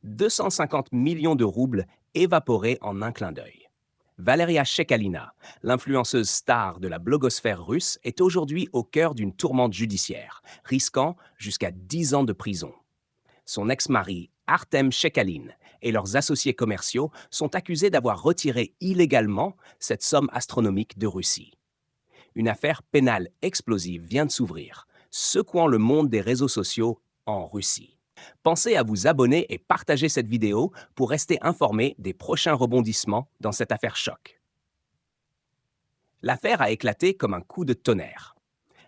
250 millions de roubles évaporés en un clin d'œil. Valeria Chekalina, l'influenceuse star de la blogosphère russe, est aujourd'hui au cœur d'une tourmente judiciaire, risquant jusqu'à 10 ans de prison. Son ex-mari, Artem Chekalin, et leurs associés commerciaux sont accusés d'avoir retiré illégalement cette somme astronomique de Russie. Une affaire pénale explosive vient de s'ouvrir, secouant le monde des réseaux sociaux en Russie. Pensez à vous abonner et partager cette vidéo pour rester informé des prochains rebondissements dans cette affaire choc. L'affaire a éclaté comme un coup de tonnerre.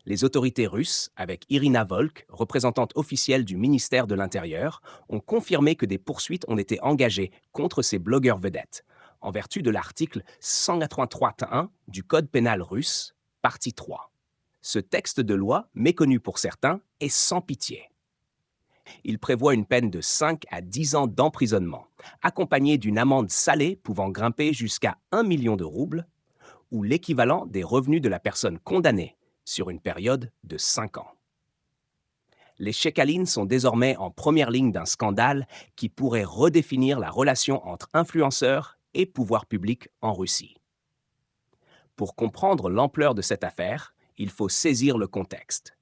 Les autorités russes, avec Irina Volk, représentante officielle du ministère de l'Intérieur, ont confirmé que des poursuites ont été engagées contre ces blogueurs vedettes, en vertu de l'article 183.1 du Code pénal russe, partie 3. Ce texte de loi, méconnu pour certains, est sans pitié. Il prévoit une peine de 5 à 10 ans d'emprisonnement, accompagnée d'une amende salée pouvant grimper jusqu'à 1 million de roubles, ou l'équivalent des revenus de la personne condamnée, sur une période de 5 ans. Les Chekalines sont désormais en première ligne d'un scandale qui pourrait redéfinir la relation entre influenceurs et pouvoir public en Russie. Pour comprendre l'ampleur de cette affaire, il faut saisir le contexte.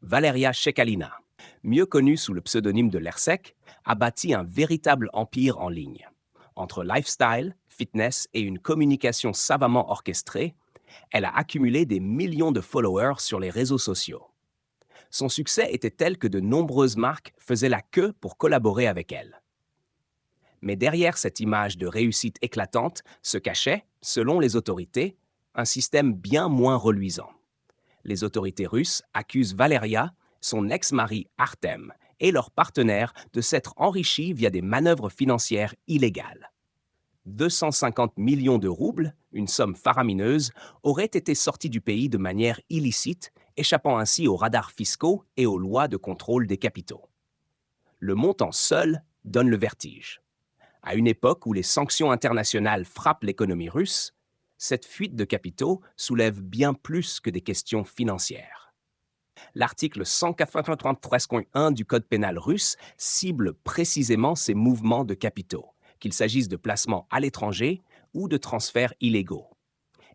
Valeria Chekalina, mieux connue sous le pseudonyme de l'ERSEC, a bâti un véritable empire en ligne. Entre lifestyle, fitness et une communication savamment orchestrée, elle a accumulé des millions de followers sur les réseaux sociaux. Son succès était tel que de nombreuses marques faisaient la queue pour collaborer avec elle. Mais derrière cette image de réussite éclatante se cachait, selon les autorités, un système bien moins reluisant. Les autorités russes accusent Valeria, son ex-mari Artem et leurs partenaires de s'être enrichis via des manœuvres financières illégales. 250 millions de roubles, une somme faramineuse, auraient été sortis du pays de manière illicite, échappant ainsi aux radars fiscaux et aux lois de contrôle des capitaux. Le montant seul donne le vertige. À une époque où les sanctions internationales frappent l'économie russe, cette fuite de capitaux soulève bien plus que des questions financières. L'article 193.1 du Code pénal russe cible précisément ces mouvements de capitaux, qu'il s'agisse de placements à l'étranger ou de transferts illégaux.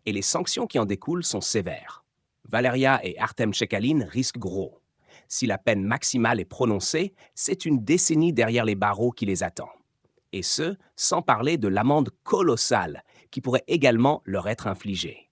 Et les sanctions qui en découlent sont sévères. Valeria et Artem Chekalin risquent gros. Si la peine maximale est prononcée, c'est une décennie derrière les barreaux qui les attend. Et ce, sans parler de l'amende colossale qui pourrait également leur être infligée.